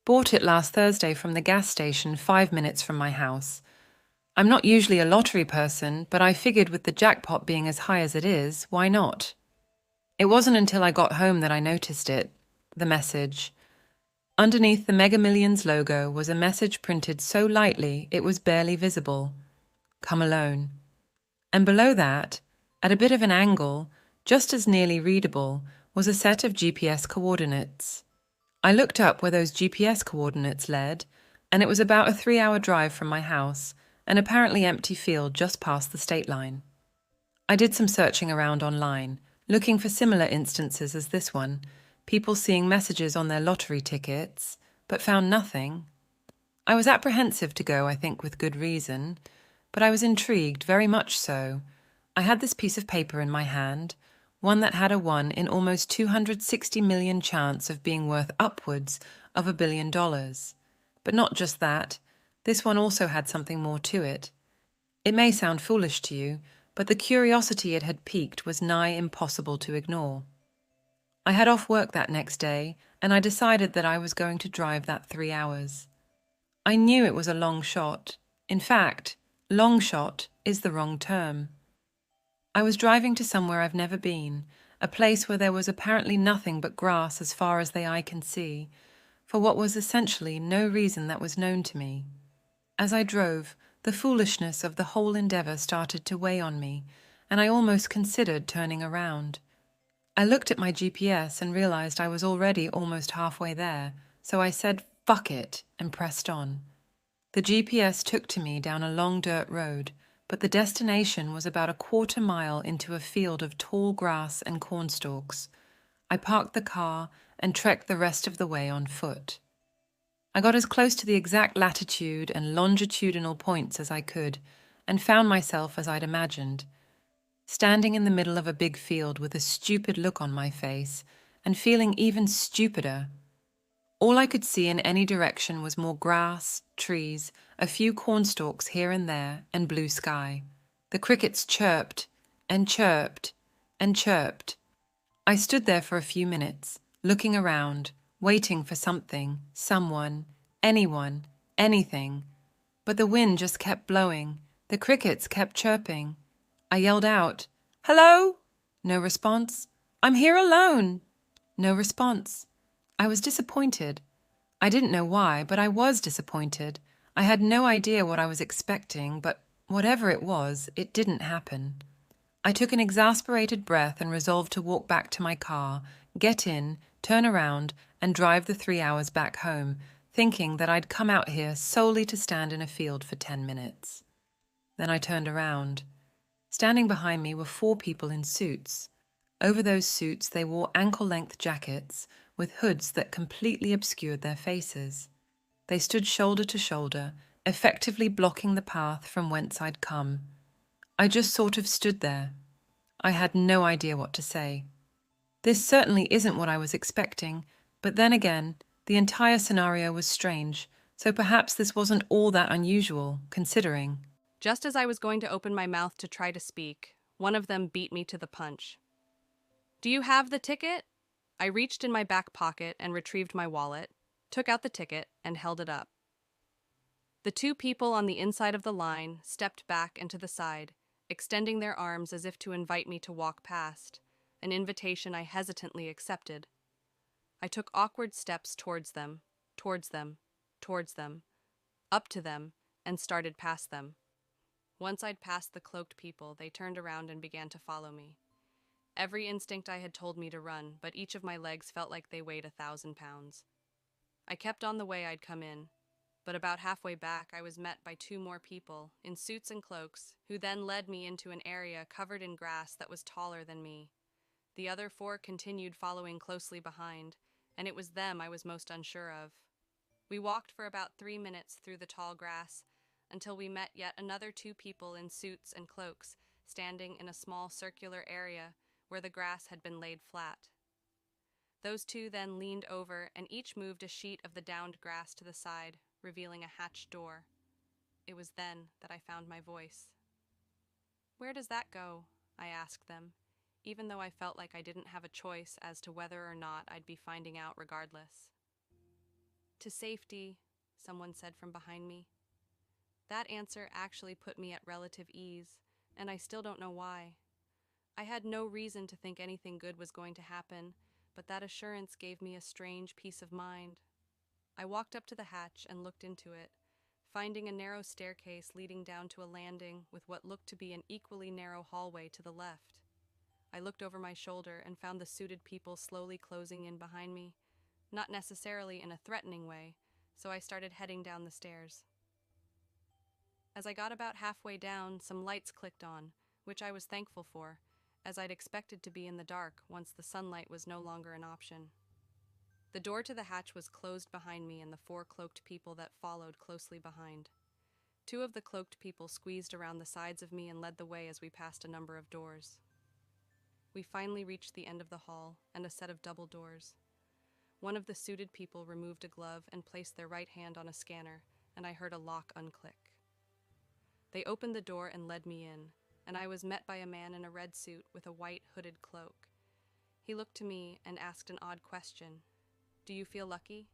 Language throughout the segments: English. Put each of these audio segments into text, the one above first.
Bought it last Thursday from the gas station 5 minutes from my house. I'm not usually a lottery person, but I figured with the jackpot being as high as it is, why not? It wasn't until I got home that I noticed it. The message. Underneath the Mega Millions logo was a message printed so lightly it was barely visible. Come alone. And below that, at a bit of an angle, just as nearly readable, was a set of GPS coordinates. I looked up where those GPS coordinates led, and it was about a 3-hour drive from my house, an apparently empty field just past the state line. I did some searching around online, looking for similar instances as this one, people seeing messages on their lottery tickets, but found nothing. I was apprehensive to go, I think with good reason, but I was intrigued, very much so. I had this piece of paper in my hand, one that had a 1 in almost 260 million chance of being worth upwards of $1 billion. But not just that, this one also had something more to it. It may sound foolish to you, but the curiosity it had piqued was nigh impossible to ignore. I had off work that next day, and I decided that I was going to drive that 3 hours. I knew it was a long shot. In fact, long shot is the wrong term. I was driving to somewhere I've never been, a place where there was apparently nothing but grass as far as the eye can see, for what was essentially no reason that was known to me. As I drove, the foolishness of the whole endeavour started to weigh on me, and I almost considered turning around. I looked at my GPS and realised I was already almost halfway there, so I said, "Fuck it," and pressed on. The GPS took to me down a long dirt road, but the destination was about a quarter mile into a field of tall grass and cornstalks. I parked the car and trekked the rest of the way on foot. I got as close to the exact latitude and longitudinal points as I could, and found myself as I'd imagined, standing in the middle of a big field with a stupid look on my face, and feeling even stupider. All I could see in any direction was more grass, trees, a few cornstalks here and there, and blue sky. The crickets chirped, and chirped, and chirped. I stood there for a few minutes, looking around, waiting for something, someone, anyone, anything. But the wind just kept blowing. The crickets kept chirping. I yelled out, "Hello?" No response. "I'm here alone." No response. I was disappointed. I didn't know why, but I was disappointed. I had no idea what I was expecting, but whatever it was, it didn't happen. I took an exasperated breath and resolved to walk back to my car, get in, turn around, and drive the 3 hours back home, thinking that I'd come out here solely to stand in a field for 10 minutes. Then I turned around. Standing behind me were 4 people in suits. Over those suits they wore ankle-length jackets with hoods that completely obscured their faces. They stood shoulder to shoulder, effectively blocking the path from whence I'd come. I just sort of stood there. I had no idea what to say. This certainly isn't what I was expecting, but then again, the entire scenario was strange, so perhaps this wasn't all that unusual, considering. Just as I was going to open my mouth to try to speak, one of them beat me to the punch. "Do you have the ticket?" I reached in my back pocket and retrieved my wallet, took out the ticket, and held it up. The 2 people on the inside of the line stepped back and to the side, extending their arms as if to invite me to walk past, an invitation I hesitantly accepted. I took awkward steps towards them, towards them, towards them, up to them, and started past them. Once I'd passed the cloaked people, they turned around and began to follow me. Every instinct I had told me to run, but each of my legs felt like they weighed 1,000 pounds. I kept on the way I'd come in, but about halfway back I was met by 2 more people, in suits and cloaks, who then led me into an area covered in grass that was taller than me. The other 4 continued following closely behind, and it was them I was most unsure of. We walked for about 3 minutes through the tall grass, until we met yet another 2 people in suits and cloaks, standing in a small circular area where the grass had been laid flat. Those 2 then leaned over and each moved a sheet of the downed grass to the side, revealing a hatched door. It was then that I found my voice. "Where does that go?" I asked them, even though I felt like I didn't have a choice as to whether or not I'd be finding out regardless. To safety, someone said from behind me. That answer actually put me at relative ease, and I still don't know why. I had no reason to think anything good was going to happen, but that assurance gave me a strange peace of mind. I walked up to the hatch and looked into it, finding a narrow staircase leading down to a landing with what looked to be an equally narrow hallway to the left. I looked over my shoulder and found the suited people slowly closing in behind me, not necessarily in a threatening way, so I started heading down the stairs. As I got about halfway down, some lights clicked on, which I was thankful for, as I'd expected to be in the dark once the sunlight was no longer an option. The door to the hatch was closed behind me and the 4 cloaked people that followed closely behind. 2 of the cloaked people squeezed around the sides of me and led the way as we passed a number of doors. We finally reached the end of the hall and a set of double doors. One of the suited people removed a glove and placed their right hand on a scanner, and I heard a lock unclick. They opened the door and led me in, and I was met by a man in a red suit with a white hooded cloak. He looked to me and asked an odd question. "Do you feel lucky?"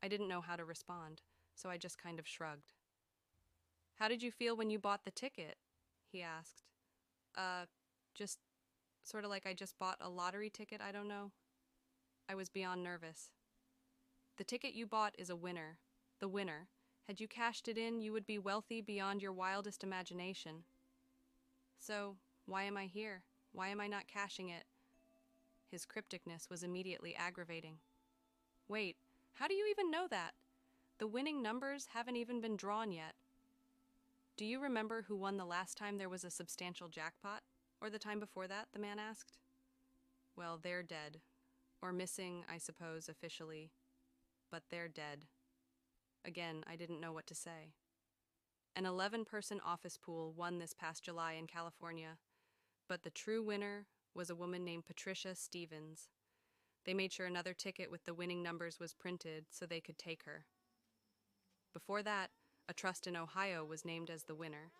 I didn't know how to respond, so I just kind of shrugged. "How did you feel when you bought the ticket?" he asked. Just sort of like I just bought a lottery ticket, I don't know." I was beyond nervous. "The ticket you bought is a winner. The winner. Had you cashed it in, you would be wealthy beyond your wildest imagination." "So, why am I here? Why am I not cashing it?" His crypticness was immediately aggravating. "Wait, how do you even know that? The winning numbers haven't even been drawn yet." "Do you remember who won the last time there was a substantial jackpot? Or the time before that?" the man asked. "Well, they're dead. Or missing, I suppose, officially. But they're dead." Again, I didn't know what to say. An 11-person office pool won this past July in California, but the true winner was a woman named Patricia Stevens. They made sure another ticket with the winning numbers was printed so they could take her. Before that, a trust in Ohio was named as the winner,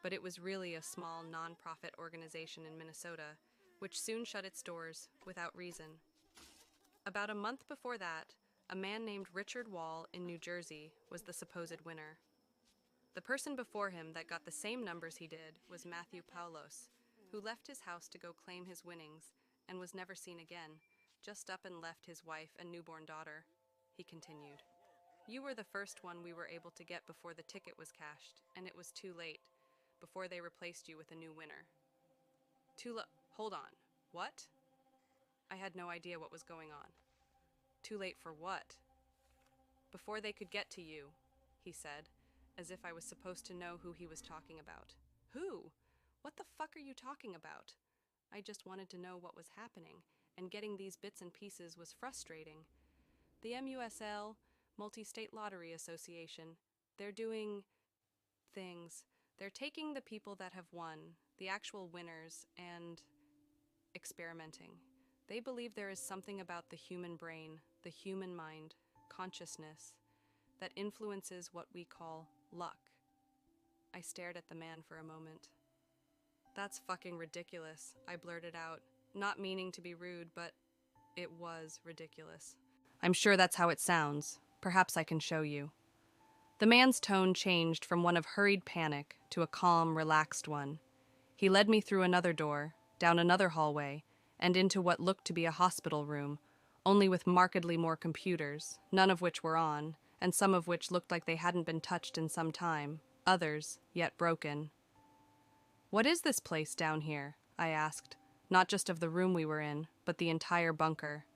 but it was really a small non-profit organization in Minnesota, which soon shut its doors without reason. About a month before that, a man named Richard Wall in New Jersey was the supposed winner. The person before him that got the same numbers he did was Matthew Paulos, who left his house to go claim his winnings and was never seen again, just up and left his wife and newborn daughter. He continued, "You were the first one we were able to get before the ticket was cashed, and it was too late, before they replaced you with a new winner." Hold on. What? I had no idea what was going on. "Too late for what?" "Before they could get to you," he said, as if I was supposed to know who he was talking about. "Who? What the fuck are you talking about?" I just wanted to know what was happening, and getting these bits and pieces was frustrating. The MUSL, Multi-State Lottery Association, they're doing things. They're taking the people that have won, the actual winners, and experimenting. They believe there is something about the human brain, the human mind, consciousness, that influences what we call luck. I stared at the man for a moment. "That's fucking ridiculous," I blurted out, not meaning to be rude, but it was ridiculous. "I'm sure that's how it sounds. Perhaps I can show you." The man's tone changed from one of hurried panic to a calm, relaxed one. He led me through another door, down another hallway, and into what looked to be a hospital room, only with markedly more computers, none of which were on, and some of which looked like they hadn't been touched in some time, others yet broken. "What is this place down here?" I asked, not just of the room we were in, but the entire bunker.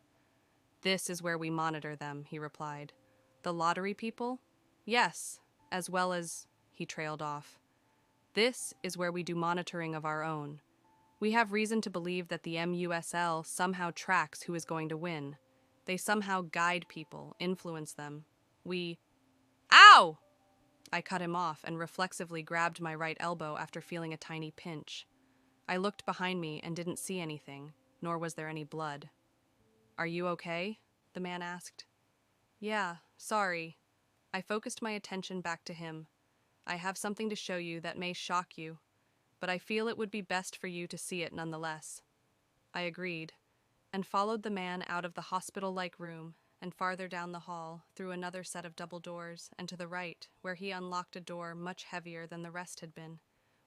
"This is where we monitor them," he replied. "The lottery people?" "Yes, as well as," he trailed off. "This is where we do monitoring of our own. We have reason to believe that the MUSL somehow tracks who is going to win. They somehow guide people, influence them. Ow! I cut him off and reflexively grabbed my right elbow after feeling a tiny pinch. I looked behind me and didn't see anything, nor was there any blood. "Are you okay?" the man asked. "Yeah, sorry." I focused my attention back to him. "I have something to show you that may shock you, but I feel it would be best for you to see it nonetheless." I agreed, and followed the man out of the hospital-like room and farther down the hall, through another set of double doors, and to the right, where he unlocked a door much heavier than the rest had been.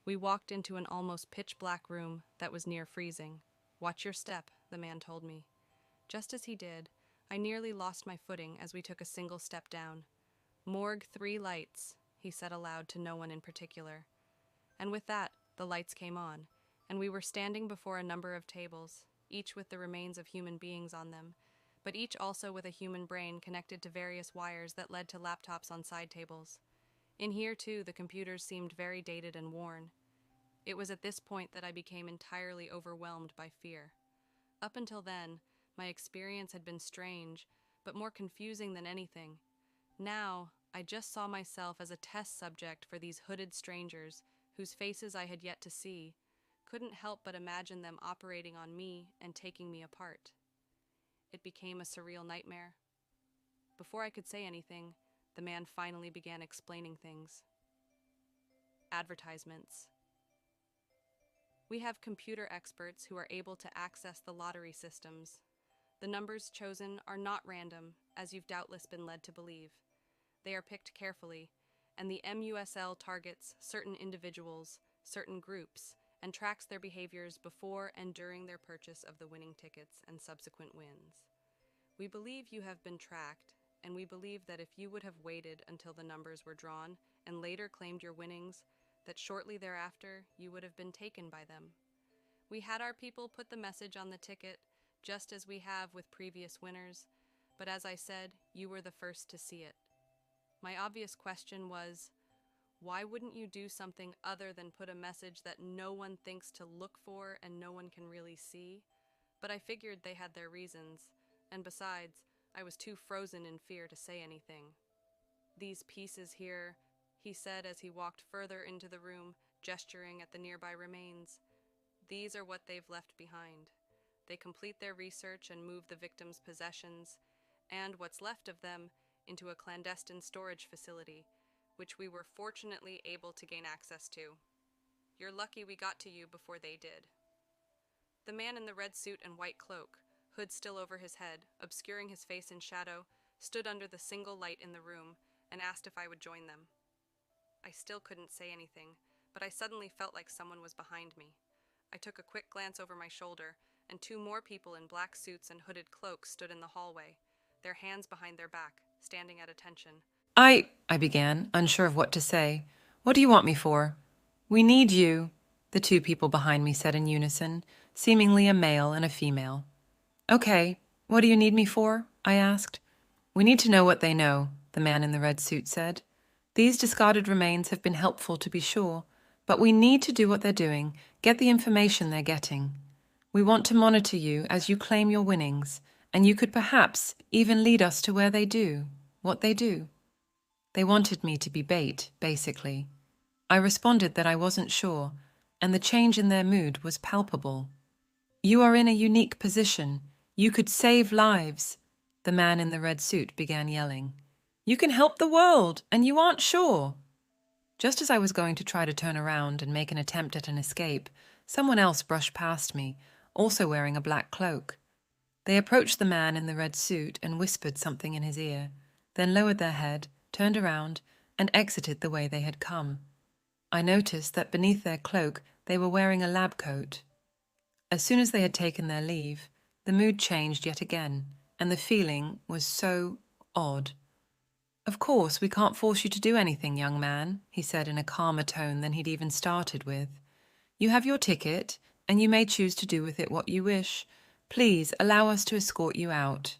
We walked into an almost pitch-black room that was near freezing. "Watch your step," the man told me. Just as he did, I nearly lost my footing as we took a single step down. "Morgue 3 lights," he said aloud to no one in particular. And with that, the lights came on, and we were standing before a number of tables, each with the remains of human beings on them, but each also with a human brain connected to various wires that led to laptops on side tables. In here, too, the computers seemed very dated and worn. It was at this point that I became entirely overwhelmed by fear. Up until then, my experience had been strange, but more confusing than anything. Now, I just saw myself as a test subject for these hooded strangers, whose faces I had yet to see, couldn't help but imagine them operating on me and taking me apart. It became a surreal nightmare. Before I could say anything, the man finally began explaining things. Advertisements. We have computer experts who are able to access the lottery systems. The numbers chosen are not random, as you've doubtless been led to believe. They are picked carefully, and the MUSL targets certain individuals, certain groups, and tracks their behaviors before and during their purchase of the winning tickets and subsequent wins. We believe you have been tracked, and we believe that if you would have waited until the numbers were drawn and later claimed your winnings, that shortly thereafter you would have been taken by them. We had our people put the message on the ticket, just as we have with previous winners, but as I said, you were the first to see it. My obvious question was, why wouldn't you do something other than put a message that no one thinks to look for and no one can really see? But I figured they had their reasons, and besides, I was too frozen in fear to say anything. "These pieces here," he said as he walked further into the room, gesturing at the nearby remains. "These are what they've left behind. They complete their research and move the victim's possessions, and what's left of them, into a clandestine storage facility, which we were fortunately able to gain access to. You're lucky we got to you before they did." The man in the red suit and white cloak, hood still over his head, obscuring his face in shadow, stood under the single light in the room and asked if I would join them. I still couldn't say anything, but I suddenly felt like someone was behind me. I took a quick glance over my shoulder, and 2 more people in black suits and hooded cloaks stood in the hallway, their hands behind their back, standing at attention. I began, unsure of what to say. "What do you want me for?" "We need you," the 2 people behind me said in unison, seemingly a male and a female. "Okay, what do you need me for?" I asked. "We need to know what they know," the man in the red suit said. "These discarded remains have been helpful, to be sure, but we need to do what they're doing, get the information they're getting. We want to monitor you as you claim your winnings, and you could perhaps even lead us to where they do, what they do." They wanted me to be bait, basically. I responded that I wasn't sure, and the change in their mood was palpable. "You are in a unique position. You could save lives," the man in the red suit began yelling. "You can help the world, and you aren't sure." Just as I was going to try to turn around and make an attempt at an escape, someone else brushed past me, also wearing a black cloak. They approached the man in the red suit and whispered something in his ear, then lowered their head, turned around, and exited the way they had come. I noticed that beneath their cloak they were wearing a lab coat. As soon as they had taken their leave, the mood changed yet again, and the feeling was so odd. "Of course, we can't force you to do anything, young man," he said in a calmer tone than he'd even started with. "You have your ticket, and you may choose to do with it what you wish. Please allow us to escort you out."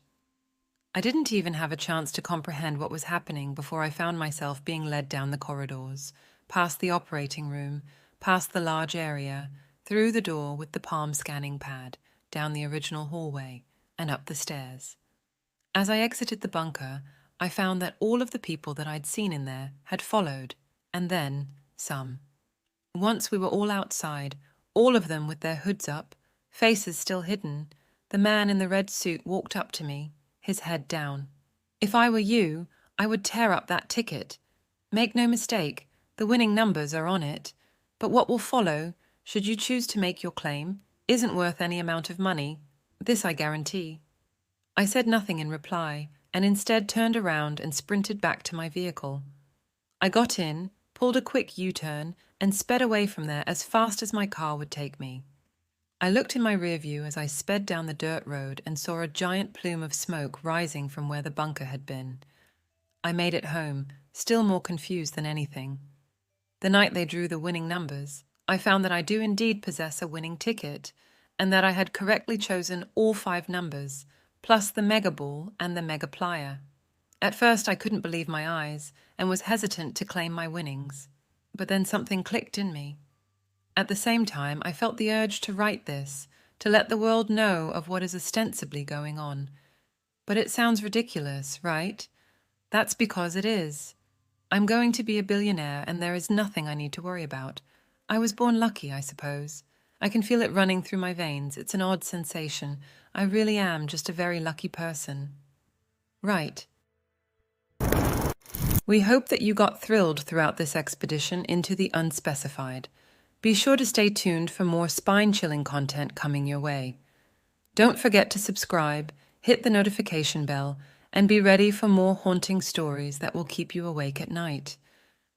I didn't even have a chance to comprehend what was happening before I found myself being led down the corridors, past the operating room, past the large area, through the door with the palm scanning pad, down the original hallway, and up the stairs. As I exited the bunker, I found that all of the people that I'd seen in there had followed, and then some. Once we were all outside, all of them with their hoods up, faces still hidden, the man in the red suit walked up to me, his head down. "If I were you, I would tear up that ticket. Make no mistake, the winning numbers are on it, but what will follow, should you choose to make your claim, isn't worth any amount of money. This I guarantee." I said nothing in reply, and instead turned around and sprinted back to my vehicle. I got in, pulled a quick U-turn, and sped away from there as fast as my car would take me. I looked in my rearview as I sped down the dirt road and saw a giant plume of smoke rising from where the bunker had been. I made it home, still more confused than anything. The night they drew the winning numbers, I found that I do indeed possess a winning ticket, and that I had correctly chosen all 5 numbers, plus the mega ball and the mega plier. At first I couldn't believe my eyes and was hesitant to claim my winnings, but then something clicked in me. At the same time, I felt the urge to write this, to let the world know of what is ostensibly going on. But it sounds ridiculous, right? That's because it is. I'm going to be a billionaire and there is nothing I need to worry about. I was born lucky, I suppose. I can feel it running through my veins. It's an odd sensation. I really am just a very lucky person. Right. We hope that you got thrilled throughout this expedition into the unspecified. Be sure to stay tuned for more spine-chilling content coming your way. Don't forget to subscribe, hit the notification bell, and be ready for more haunting stories that will keep you awake at night.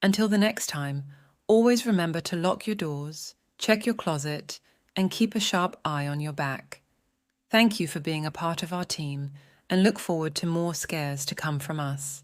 Until the next time, always remember to lock your doors, check your closet, and keep a sharp eye on your back. Thank you for being a part of our team, and look forward to more scares to come from us.